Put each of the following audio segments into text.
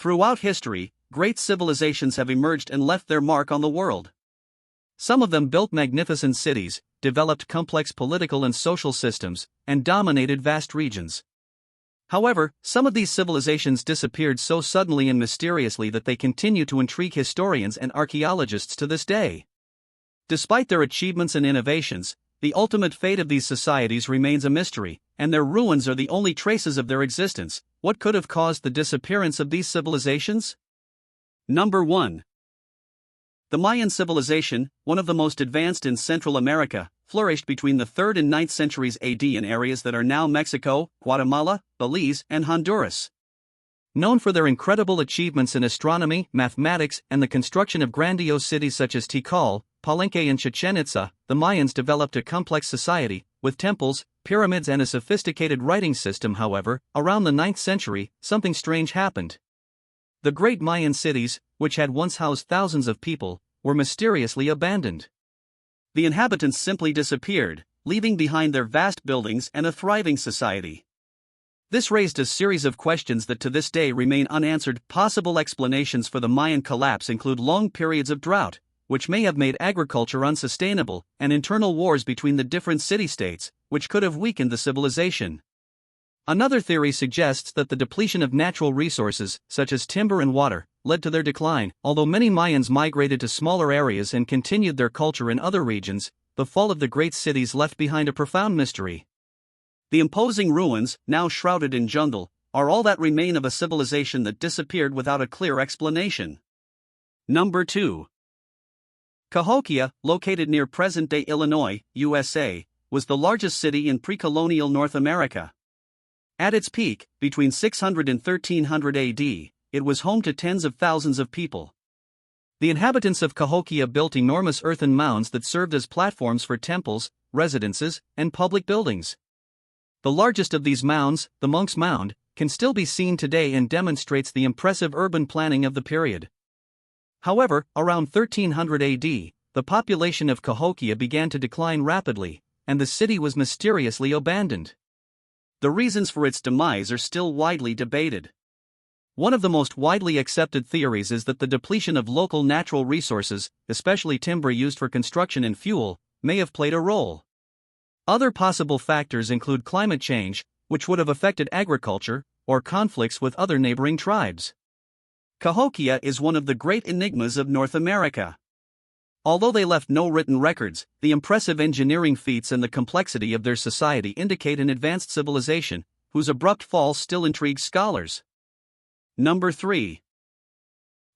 Throughout history, great civilizations have emerged and left their mark on the world. Some of them built magnificent cities, developed complex political and social systems, and dominated vast regions. However, some of these civilizations disappeared so suddenly and mysteriously that they continue to intrigue historians and archaeologists to this day. Despite their achievements and innovations, the ultimate fate of these societies remains a mystery, and their ruins are the only traces of their existence. What could have caused the disappearance of these civilizations? Number 1. The Mayan civilization, one of the most advanced in Central America, flourished between the 3rd and 9th centuries AD in areas that are now Mexico, Guatemala, Belize, and Honduras. Known for their incredible achievements in astronomy, mathematics, and the construction of grandiose cities such as Tikal, Palenque, and Chichen Itza, the Mayans developed a complex society, with temples, pyramids, and a sophisticated writing system. However, around the 9th century, something strange happened. The great Mayan cities, which had once housed thousands of people, were mysteriously abandoned. The inhabitants simply disappeared, leaving behind their vast buildings and a thriving society. This raised a series of questions that to this day remain unanswered. Possible explanations for the Mayan collapse include long periods of drought, which may have made agriculture unsustainable, and internal wars between the different city-states, which could have weakened the civilization. Another theory suggests that the depletion of natural resources, such as timber and water, led to their decline. Although many Mayans migrated to smaller areas and continued their culture in other regions, the fall of the great cities left behind a profound mystery. The imposing ruins, now shrouded in jungle, are all that remain of a civilization that disappeared without a clear explanation. Number 2. Cahokia, located near present-day Illinois, USA, was the largest city in pre-colonial North America. At its peak, between 600 and 1300 AD, it was home to tens of thousands of people. The inhabitants of Cahokia built enormous earthen mounds that served as platforms for temples, residences, and public buildings. The largest of these mounds, the Monk's Mound, can still be seen today and demonstrates the impressive urban planning of the period. However, around 1300 AD, the population of Cahokia began to decline rapidly, and the city was mysteriously abandoned. The reasons for its demise are still widely debated. One of the most widely accepted theories is that the depletion of local natural resources, especially timber used for construction and fuel, may have played a role. Other possible factors include climate change, which would have affected agriculture, or conflicts with other neighboring tribes. Cahokia is one of the great enigmas of North America. Although they left no written records, the impressive engineering feats and the complexity of their society indicate an advanced civilization, whose abrupt fall still intrigues scholars. Number 3.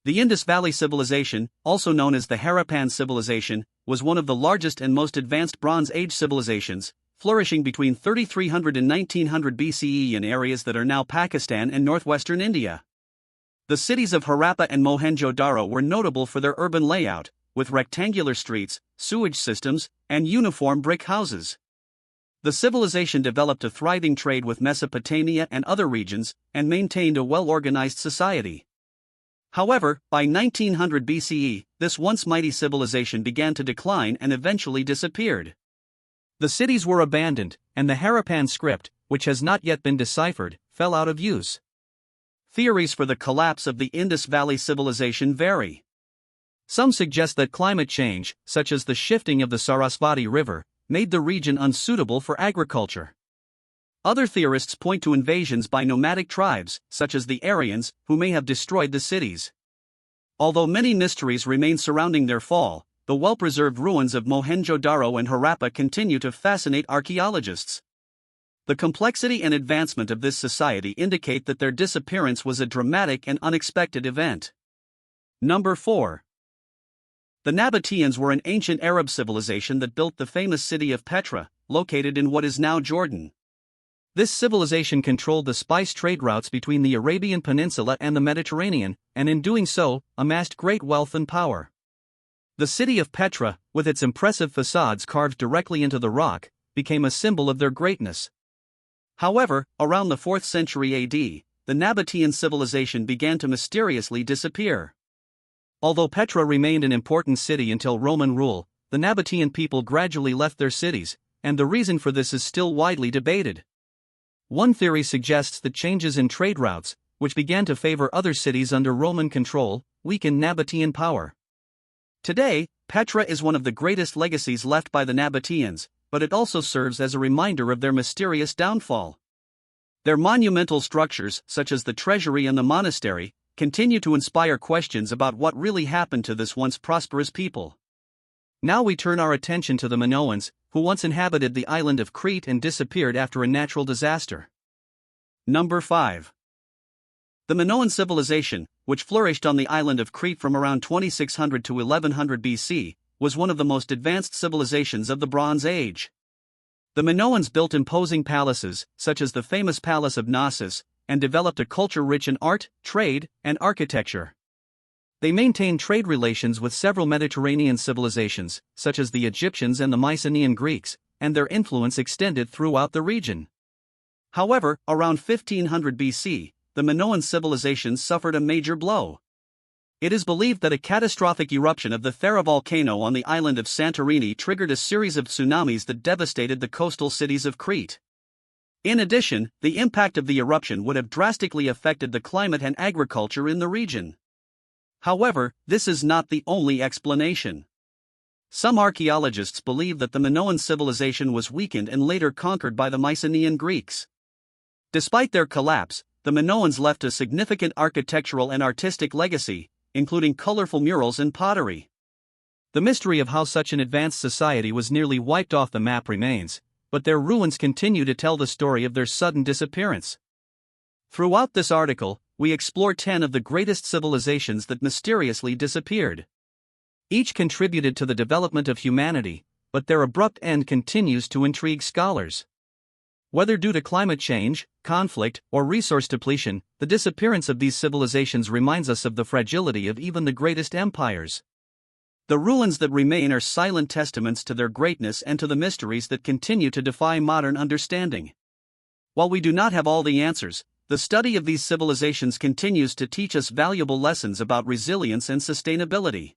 The Indus Valley Civilization, also known as the Harappan Civilization, was one of the largest and most advanced Bronze Age civilizations, flourishing between 3300 and 1900 BCE in areas that are now Pakistan and northwestern India. The cities of Harappa and Mohenjo-Daro were notable for their urban layout, with rectangular streets, sewage systems, and uniform brick houses. The civilization developed a thriving trade with Mesopotamia and other regions, and maintained a well-organized society. However, by 1900 BCE, this once mighty civilization began to decline and eventually disappeared. The cities were abandoned, and the Harappan script, which has not yet been deciphered, fell out of use. Theories for the collapse of the Indus Valley Civilization vary. Some suggest that climate change, such as the shifting of the Sarasvati River, made the region unsuitable for agriculture. Other theorists point to invasions by nomadic tribes, such as the Aryans, who may have destroyed the cities. Although many mysteries remain surrounding their fall, the well-preserved ruins of Mohenjo-Daro and Harappa continue to fascinate archaeologists. The complexity and advancement of this society indicate that their disappearance was a dramatic and unexpected event. Number 4. The Nabateans were an ancient Arab civilization that built the famous city of Petra, located in what is now Jordan. This civilization controlled the spice trade routes between the Arabian Peninsula and the Mediterranean, and in doing so, amassed great wealth and power. The city of Petra, with its impressive facades carved directly into the rock, became a symbol of their greatness. However, around the 4th century AD, the Nabatean civilization began to mysteriously disappear. Although Petra remained an important city until Roman rule, the Nabatean people gradually left their cities, and the reason for this is still widely debated. One theory suggests that changes in trade routes, which began to favor other cities under Roman control, weakened Nabatean power. Today, Petra is one of the greatest legacies left by the Nabateans, but it also serves as a reminder of their mysterious downfall. Their monumental structures, such as the treasury and the monastery, continue to inspire questions about what really happened to this once prosperous people. Now we turn our attention to the Minoans, who once inhabited the island of Crete and disappeared after a natural disaster. Number 5. The Minoan civilization, which flourished on the island of Crete from around 2600 to 1100 BC, was one of the most advanced civilizations of the Bronze Age. The Minoans built imposing palaces, such as the famous Palace of Knossos, and developed a culture rich in art, trade, and architecture. They maintained trade relations with several Mediterranean civilizations, such as the Egyptians and the Mycenaean Greeks, and their influence extended throughout the region. However, around 1500 BC, the Minoan civilization suffered a major blow. It is believed that a catastrophic eruption of the Thera volcano on the island of Santorini triggered a series of tsunamis that devastated the coastal cities of Crete. In addition, the impact of the eruption would have drastically affected the climate and agriculture in the region. However, this is not the only explanation. Some archaeologists believe that the Minoan civilization was weakened and later conquered by the Mycenaean Greeks. Despite their collapse, the Minoans left a significant architectural and artistic legacy, including colorful murals and pottery. The mystery of how such an advanced society was nearly wiped off the map remains, but their ruins continue to tell the story of their sudden disappearance. Throughout this article, we explore 10 of the greatest civilizations that mysteriously disappeared. Each contributed to the development of humanity, but their abrupt end continues to intrigue scholars. Whether due to climate change, conflict, or resource depletion, the disappearance of these civilizations reminds us of the fragility of even the greatest empires. The ruins that remain are silent testaments to their greatness and to the mysteries that continue to defy modern understanding. While we do not have all the answers, the study of these civilizations continues to teach us valuable lessons about resilience and sustainability.